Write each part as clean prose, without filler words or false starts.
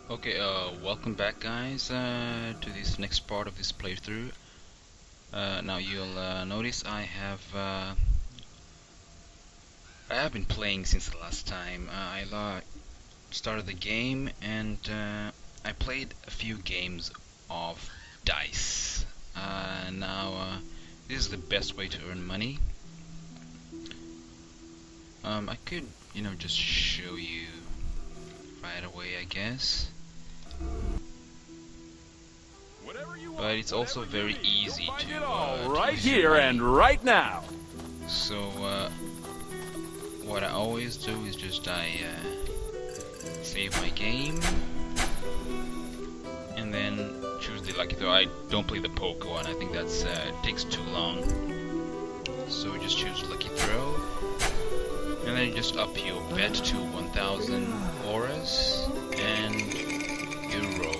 Okay, welcome back guys to this next part of this playthrough. Now you'll notice I have been playing since the last time. I started the game and I played a few games of dice. Now this is the best way to earn money. I could, just show you right away, I guess. But it's also very easy to right use your here money. and right now. So what I always do is just I save my game and then choose the lucky throw. I don't play the poker one. I think that's takes too long. So just choose lucky throw, and then you just up your bet to 1,000 auras and you roll.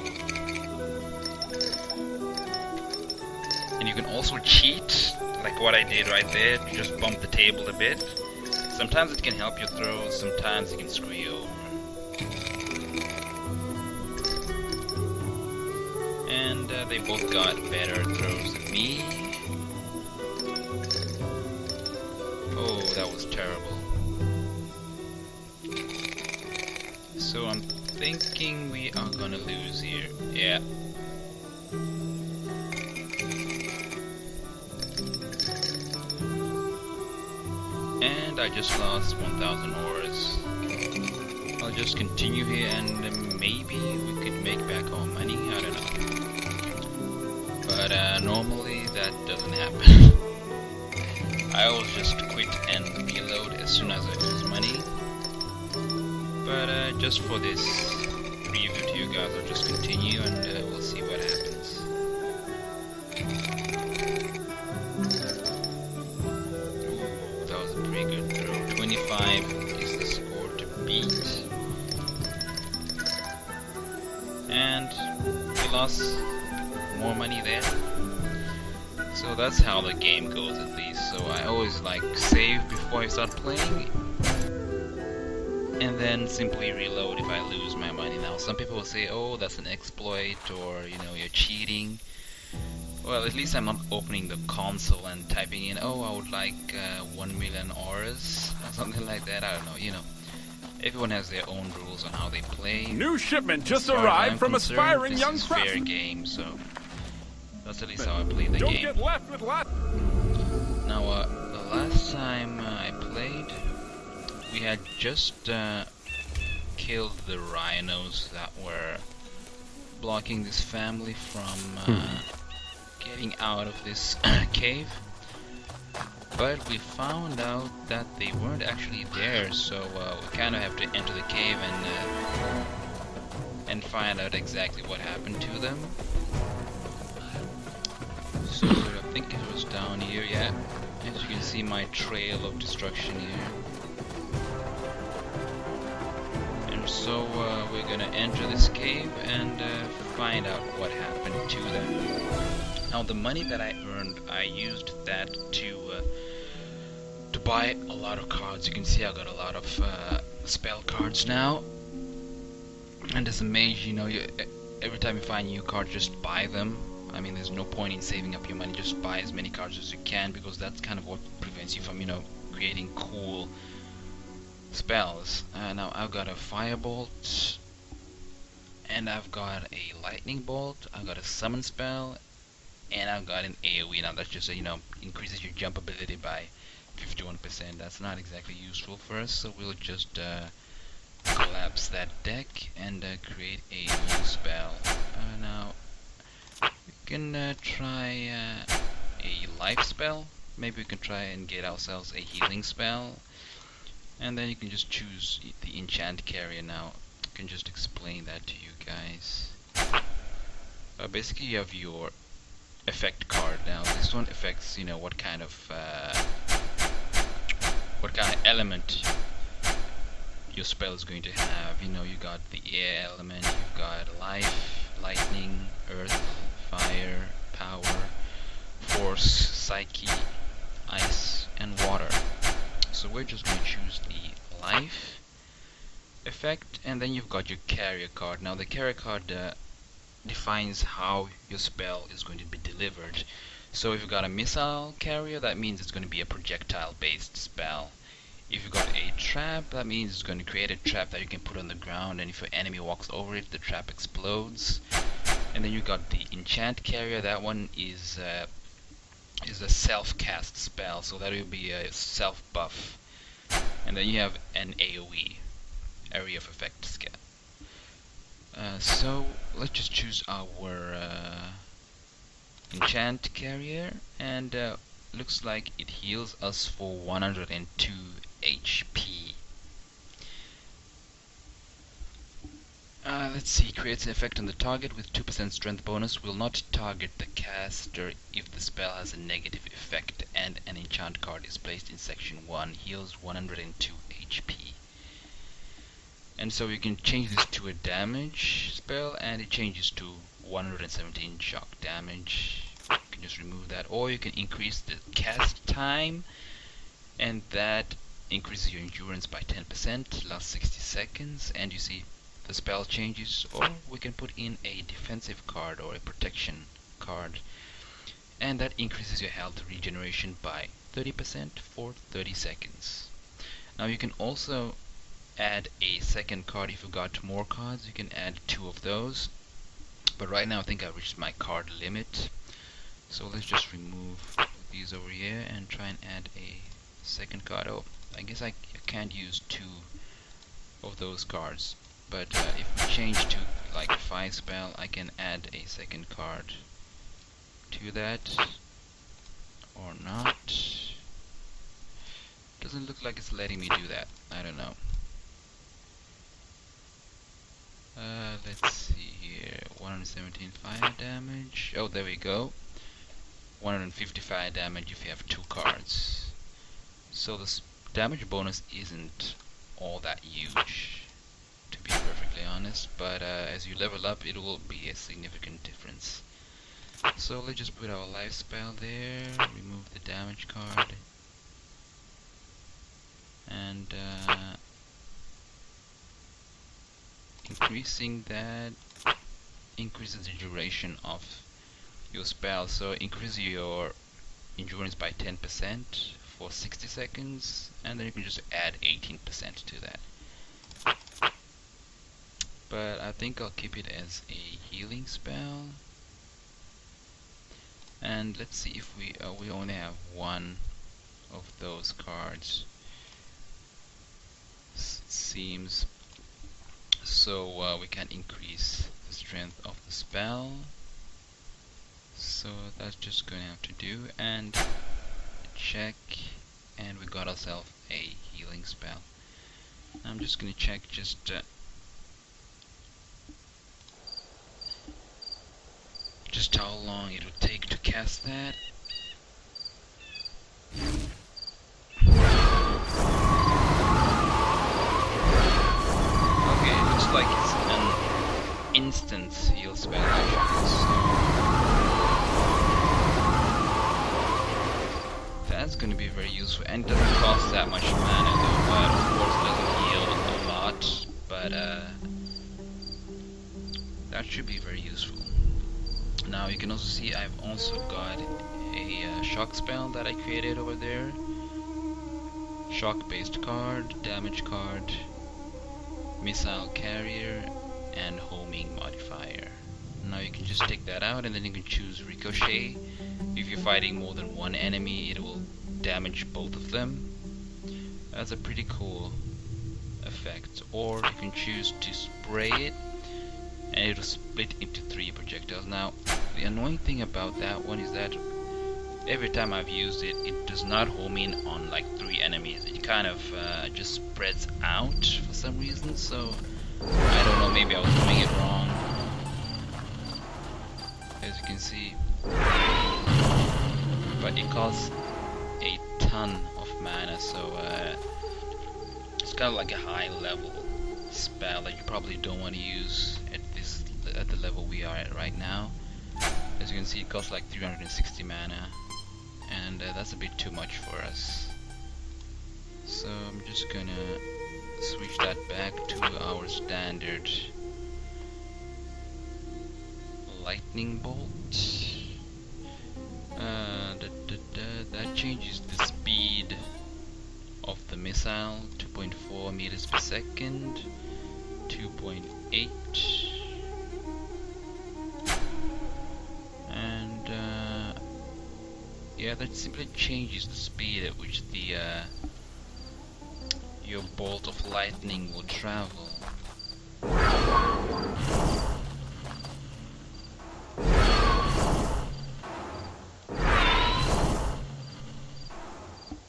And you can also cheat, like what I did right there. You just bump the table a bit. Sometimes it can help your throw, sometimes it can screw you over. And they both got better throws than me. Oh, that was terrible. So I'm thinking we are gonna lose here. Yeah. And I just lost 1,000 auras. I'll just continue here and maybe we could make back our money, I don't know. But normally that doesn't happen. I always just quit and reload as soon as I lose money. But just for this preview to you guys, I'll just continue and we'll see what happens. Ooh, that was a pretty good throw. 25 is the score to beat. And we lost more money there. So that's how the game goes, at least. So I always like save before I start playing, and then simply reload if I lose my money. Now some people will say, oh, that's an exploit, or you're cheating. Well, at least I'm not opening the console and typing in, oh, I would like 1 million auras or something like that. I don't know, everyone has their own rules on how they play. New shipment just As far as arrived I'm from concerned, aspiring this young is fair craftsmen. game, so that's at least how I play the Don't game. get left with last. Now, the last time I played, we had just killed the rhinos that were blocking this family from getting out of this cave. But we found out that they weren't actually there, so we kind of have to enter the cave and find out exactly what happened to them. So I think it was down here, yeah. As you can see, my trail of destruction here. And so we're gonna enter this cave and find out what happened to them. Now the money that I earned, I used that to buy a lot of cards. You can see I got a lot of spell cards now. And as a mage, every time you find a new card, just buy them. I mean, there's no point in saving up your money. Just buy as many cards as you can, because that's kind of what prevents you from, creating cool spells. Now I've got a firebolt, and I've got a lightning bolt. I've got a summon spell, and I've got an AoE. Now that's just increases your jump ability by 51%. That's not exactly useful for us, so we'll just collapse that deck and create a new spell. Now we can try a life spell. Maybe we can try and get ourselves a healing spell, and then you can just choose the enchant carrier. Now I can just explain that to you guys. Basically you have your effect card. Now this one affects what kind of element your spell is going to have. You got the air element, you've got life, lightning, earth, fire, power, force, psyche, ice, and water. So we're just going to choose the life, effect, and then you've got your carrier card. Now the carrier card defines how your spell is going to be delivered. So if you've got a missile carrier, that means it's going to be a projectile based spell. If you've got a trap, that means it's going to create a trap that you can put on the ground, and if your enemy walks over it, the trap explodes. And then you've got the enchant carrier. That one is a self-cast spell, so that will be a self-buff. And then you have an AoE, area of effect skill. So let's just choose our enchant carrier, and looks like it heals us for 102 HP. Let's see, creates an effect on the target with 2% strength bonus, will not target the caster if the spell has a negative effect and an enchant card is placed in section 1, heals 102 HP. And so you can change this to a damage spell, and it changes to 117 shock damage. You can just remove that, or you can increase the cast time, and that increases your endurance by 10%, lasts 60 seconds, and you see the spell changes. Or we can put in a defensive card or a protection card, and that increases your health regeneration by 30% for 30 seconds. Now you can also add a second card. If you got more cards, you can add 2 of those, but right now I think I reached my card limit, so let's just remove these over here and try and add a second card. Oh, I guess I can't use 2 of those cards, but if we change to like 5 spell, I can add a second card to that, or not. Doesn't look like it's letting me do that. I don't know. Let's see here. 117 fire damage. Oh, there we go. 155 damage if you have 2 cards. So the damage bonus isn't all that huge, to be perfectly honest, but as you level up, it will be a significant difference. So let's just put our life spell there, remove the damage card, and increasing that increases the duration of your spell, so increase your endurance by 10% for 60 seconds, and then you can just add 18% to that. But I think I'll keep it as a healing spell. And let's see if we only have 1 of those cards, seems, so we can increase the strength of the spell. So that's just going to have to do, and check, and we got ourselves a healing spell. I'm just going to check just how long it would take to cast that. Okay, it looks like it's an instant heal spell actually, so that's going to be very useful, and it doesn't cost that much mana though, but of course doesn't heal a lot, but that should be very useful. Now you can also see I've also got a shock spell that I created over there. Shock based card, damage card, missile carrier, and homing modifier. Now you can just take that out, and then you can choose ricochet. If you're fighting more than 1 enemy, it will damage both of them. That's a pretty cool effect. Or you can choose to spray it, and it'll split into 3 projectiles. Now the annoying thing about that one is that every time I've used it, it does not home in on like 3 enemies. It kind of just spreads out for some reason, so I don't know, maybe I was doing it wrong. As you can see, but it costs a ton of mana, so it's kind of like a high level spell that you probably don't want to use at the level we are at right now. As you can see, it costs like 360 mana, and that's a bit too much for us. So I'm just gonna switch that back to our standard lightning bolt. That changes the speed of the missile, 2.4 meters per second, 2.8, and yeah, that simply changes the speed at which the your bolt of lightning will travel.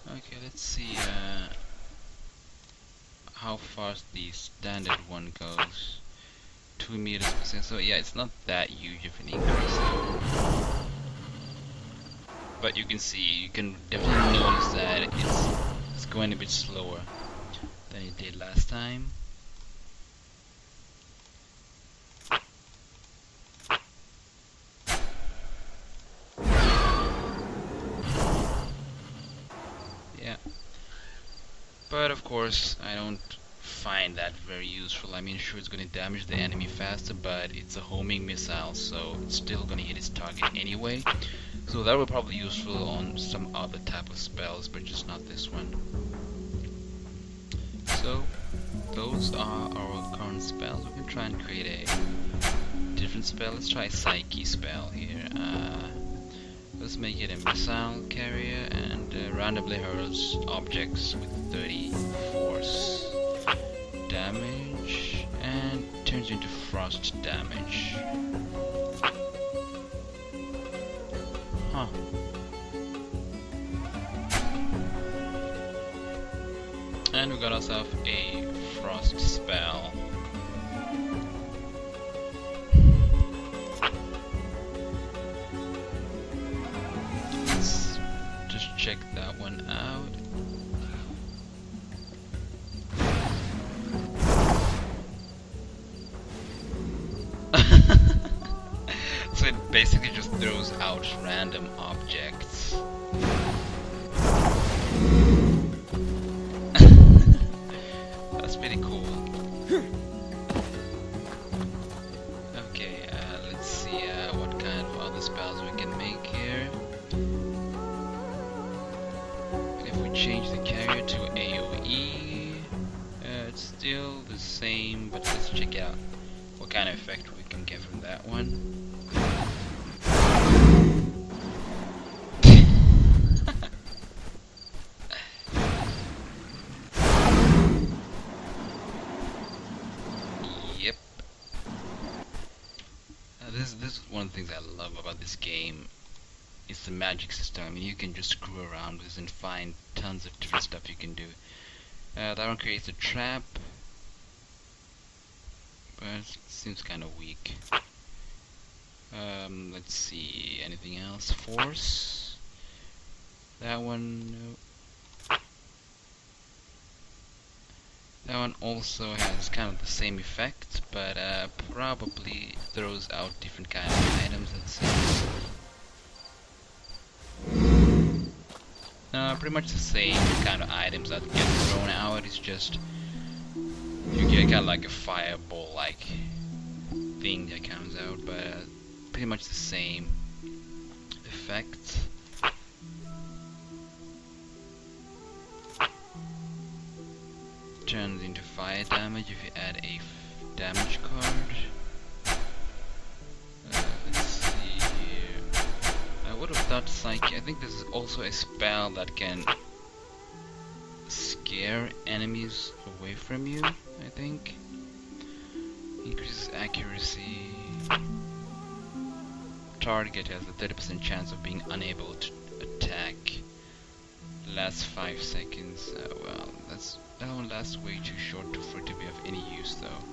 Okay, let's see how fast the standard one goes. 2 meters per second. So yeah, it's not that huge of an increase. But you can see, you can definitely notice that it's going a bit slower than it did last time. Yeah. But of course, I don't find that very useful. I mean, sure, it's going to damage the enemy faster, but it's a homing missile, so it's still going to hit its target anyway. So that will probably be useful on some other type of spells, but just not this one. So those are our current spells. We can try and create a different spell. Let's try Psyche spell here. Let's make it a missile carrier and randomly hurls objects with 30 force damage and turns into frost damage. Huh. And we got ourselves a frost spell. Let's just check that one out. So it basically just throws out random objects. That's pretty cool. Okay, let's see what kind of other spells we can make here. If we change the carrier to AoE, it's still the same, but let's check out what kind of effect we can get from that one. Yep. This is one of the things I love about this game. It's the magic system. I mean, you can just screw around with this and find tons of different stuff you can do. That one creates a trap, but it seems kind of weak. Let's see, anything else? Force. That one, no. That one also has kind of the same effect, but probably throws out different kind of items. Let's see. Pretty much the same kind of items that get thrown out. It's just you get kind of like a fireball-like thing that comes out, but pretty much the same effect. Turns into fire damage if you add a damage card. Let's see here. I would have thought Psyche. I think this is also a spell that can scare enemies away from you, I think. Increases accuracy. Target has a 30% chance of being unable to attack. Lasts 5 seconds. Well, that one lasts way too short for it to be of any use, though.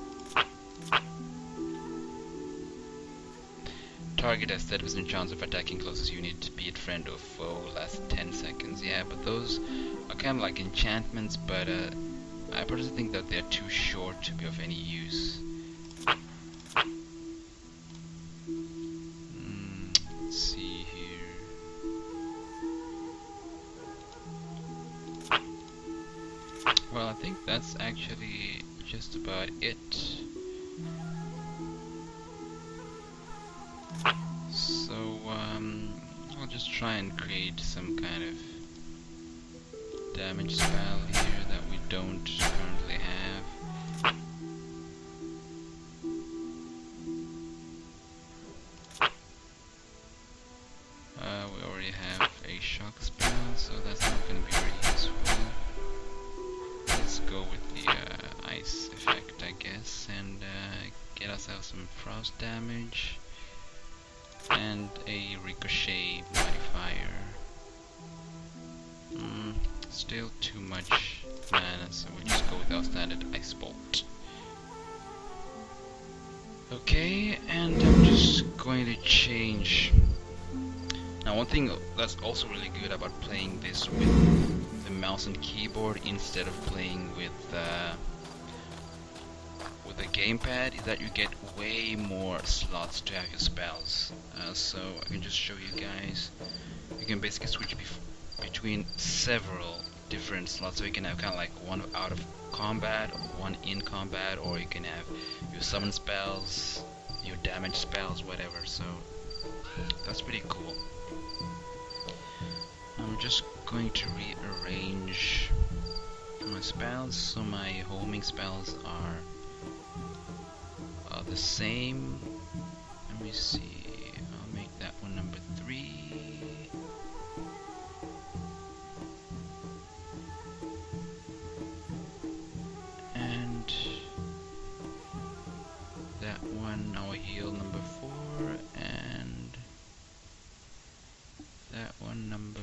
Target has 30% chance of attacking closest unit, be it friend or foe. Lasts 10 seconds. Yeah, but those are kind of like enchantments, but I personally think that they're too short to be of any use. Let's see here. Well, I think that that's actually just about it. So I'll just try and create some kind of damage spell here that we don't currently have. We already have a shock spell, so that's not going to be very useful. Let's go with the ice effect, I guess, and get ourselves some frost damage and a ricochet modifier. Still too much mana, so we'll just go with our standard ice bolt. Okay, and I'm just going to change. Now, one thing that's also really good about playing this with the mouse and keyboard instead of playing with the gamepad is that you get way more slots to have your spells. So I can just show you guys. You can basically switch between several different slots. So you can have kind of like one out of combat, one in combat, or you can have your summon spells, your damage spells, whatever. So that's pretty cool. I'm just going to rearrange my spells so my homing spells are the same. Let me see, I'll make that one number 3. And that one I'll heal number 4, and that one number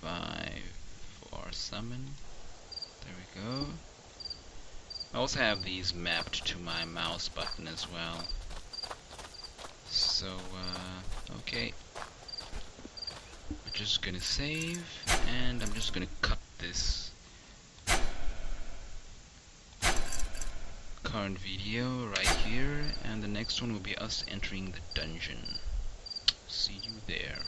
5 for summon. There we go. I also have these mapped to my mouse button as well. So, okay. We're just gonna save, and I'm just gonna cut this current video right here, and the next one will be us entering the dungeon. See you there.